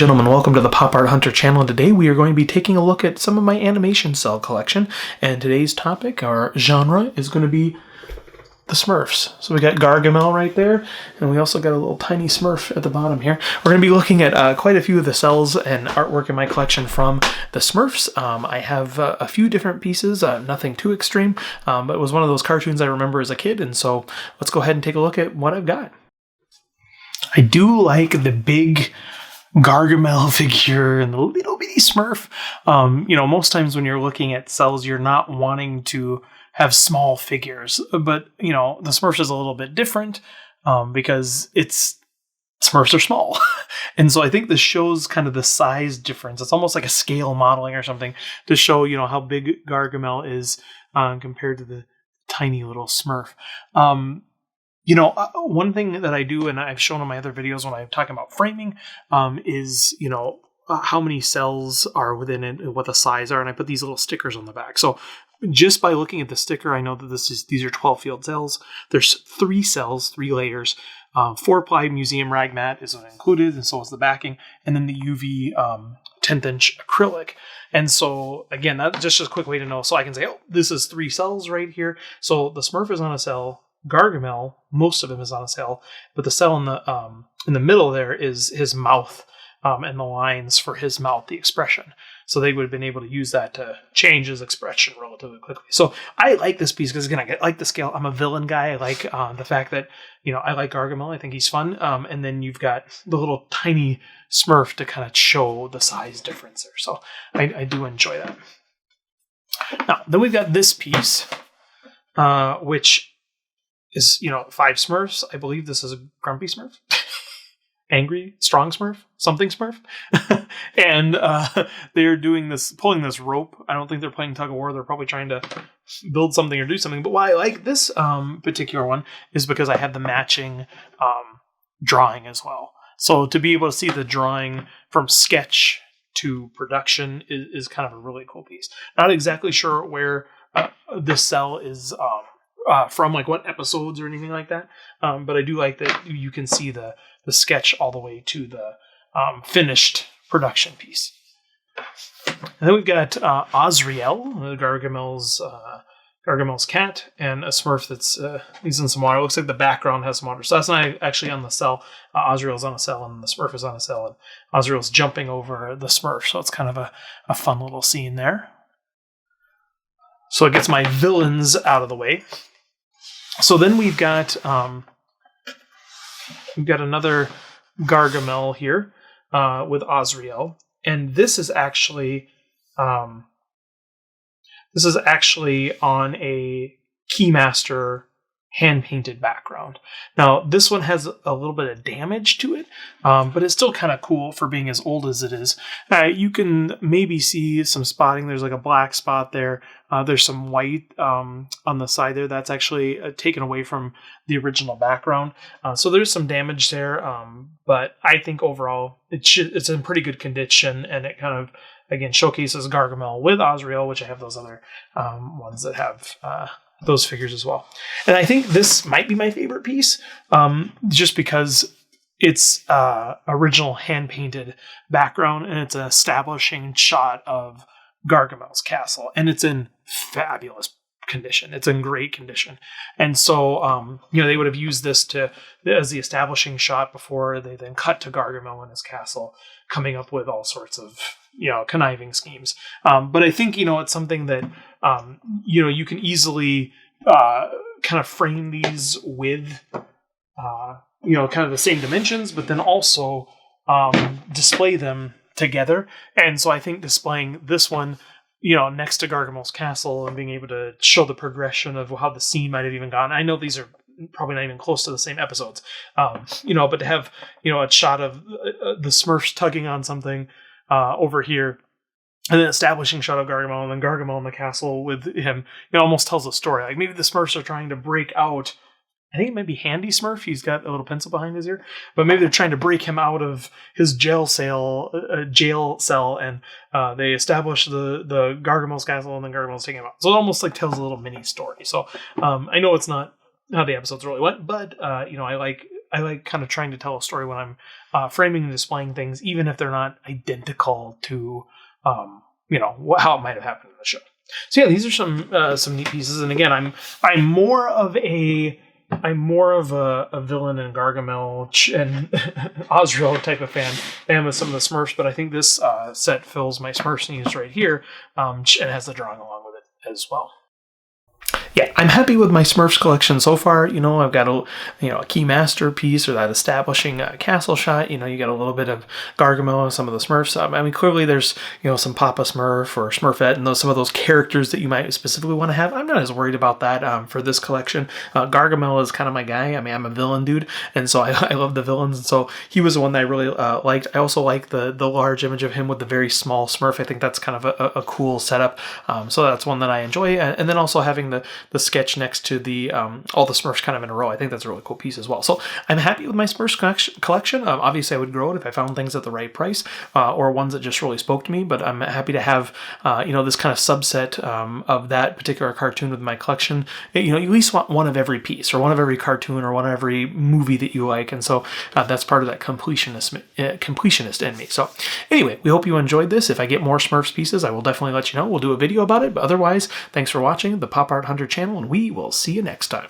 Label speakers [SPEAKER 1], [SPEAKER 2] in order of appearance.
[SPEAKER 1] gentlemen, welcome to the Pop Art Hunter channel. Today we are going to be taking a look at some of my animation cell collection, and today's topic, our genre, is going to be the Smurfs. So we got Gargamel right there, and we also got a little tiny Smurf at the bottom here. We're going to be looking at quite a few of the cells and artwork in my collection from the Smurfs. I have a few different pieces, nothing too extreme, but it was one of those cartoons I remember as a kid, and so let's go ahead and take a look at what I've got. I do like the big Gargamel figure and the little bitty Smurf. Most times when you're looking at cells, you're not wanting to have small figures, but the Smurfs is a little bit different because Smurfs are small. And so I think this shows kind of the size difference. It's almost like a scale modeling or something to show, how big Gargamel is compared to the tiny little Smurf. One thing that I do, and I've shown in my other videos when I'm talking about framing, is, how many cells are within it, and what the size are, and I put these little stickers on the back. So just by looking at the sticker, I know that these are 12 field cells. There's 3 cells, 3 layers. 4-ply museum rag mat is included, and so is the backing, and then the UV 10th inch acrylic. And so again, that's just a quick way to know. So I can say, oh, this is 3 cells right here. So the Smurf is on a cell. Gargamel, most of him is on a cell, but the cell in the middle there is his mouth and the lines for his mouth, the expression. So they would have been able to use that to change his expression relatively quickly. So I like this piece because, again, I like the scale. I'm a villain guy. I like the fact that, I like Gargamel. I think he's fun. And then you've got the little tiny Smurf to kind of show the size difference there. So I do enjoy that. Now, then we've got this piece, which is, 5 Smurfs. I believe this is a grumpy Smurf. Angry, strong Smurf, something Smurf. And they're pulling this rope. I don't think they're playing tug of war. They're probably trying to build something or do something. But why I like this particular one is because I have the matching drawing as well. So to be able to see the drawing from sketch to production is kind of a really cool piece. Not exactly sure where this cell is from, like what episodes or anything like that. But I do like that you can see the sketch all the way to the finished production piece. And then we've got Azrael, Gargamel's cat, and a Smurf that's he's in some water. It looks like the background has some water. So that's not actually on the cell. Azrael's on a cell, and the Smurf is on a cell, and Azrael's jumping over the Smurf. So it's kind of a fun little scene there. So it gets my villains out of the way. So then we've got another Gargamel here with Azrael, and this is actually on a Keymaster hand-painted background. Now, this one has a little bit of damage to it, but it's still kind of cool for being as old as it is. You can maybe see some spotting. There's like a black spot there. There's some white on the side there. That's actually taken away from the original background. So there's some damage there, but I think overall it's in pretty good condition, and it kind of, again, showcases Gargamel with Azrael, which I have those other ones that have those figures as well. And I think this might be my favorite piece, just because it's original hand-painted background, and it's an establishing shot of Gargamel's castle, and it's in fabulous condition. It's in great condition. And so, they would have used this as the establishing shot before they then cut to Gargamel and his castle, coming up with all sorts of, conniving schemes. But I think, it's something that, you can easily kind of frame these with, kind of the same dimensions, but then also display them together. And so I think displaying this one, next to Gargamel's castle and being able to show the progression of how the scene might have even gone. I know these are probably not even close to the same episodes, but to have, a shot of the Smurfs tugging on something over here, and then establishing shot of Gargamel, and then Gargamel in the castle with him, almost tells a story. Like maybe the Smurfs are trying to break out. I think it might be Handy Smurf. He's got a little pencil behind his ear, but maybe they're trying to break him out of his jail cell, and they establish the Gargamel's castle, and then Gargamel's taking him out. So it almost like tells a little mini story. So I know it's not how the episodes really went, but I like like kind of trying to tell a story when I'm framing and displaying things, even if they're not identical to how it might have happened in the show. So yeah, these are some neat pieces. And again, I'm more of a villain and Gargamel and Osriel type of fan than with some of the Smurfs, but I think this set fills my Smurfs needs right here, and has the drawing along with it as well. Yeah, I'm happy with my Smurfs collection so far. I've got a key master piece, or that establishing castle shot. You got a little bit of Gargamel and some of the Smurfs. I mean, clearly there's some Papa Smurf or Smurfette and some of those characters that you might specifically want to have. I'm not as worried about that for this collection. Gargamel is kind of my guy. I mean, I'm a villain dude, and so I love the villains, and so he was the one that I really liked. I also like the large image of him with the very small Smurf. I think that's kind of a cool setup. So that's one that I enjoy, and then also having the sketch next to the all the Smurfs kind of in a row. I think that's a really cool piece as well. So I'm happy with my Smurfs collection. Obviously, I would grow it if I found things at the right price, or ones that just really spoke to me. But I'm happy to have this kind of subset of that particular cartoon with my collection. You at least want one of every piece, or one of every cartoon, or one of every movie that you like. And so that's part of that completionist in me. So anyway, we hope you enjoyed this. If I get more Smurfs pieces, I will definitely let you know. We'll do a video about it. But otherwise, thanks for watching the Pop Art Hunter channel, and we will see you next time.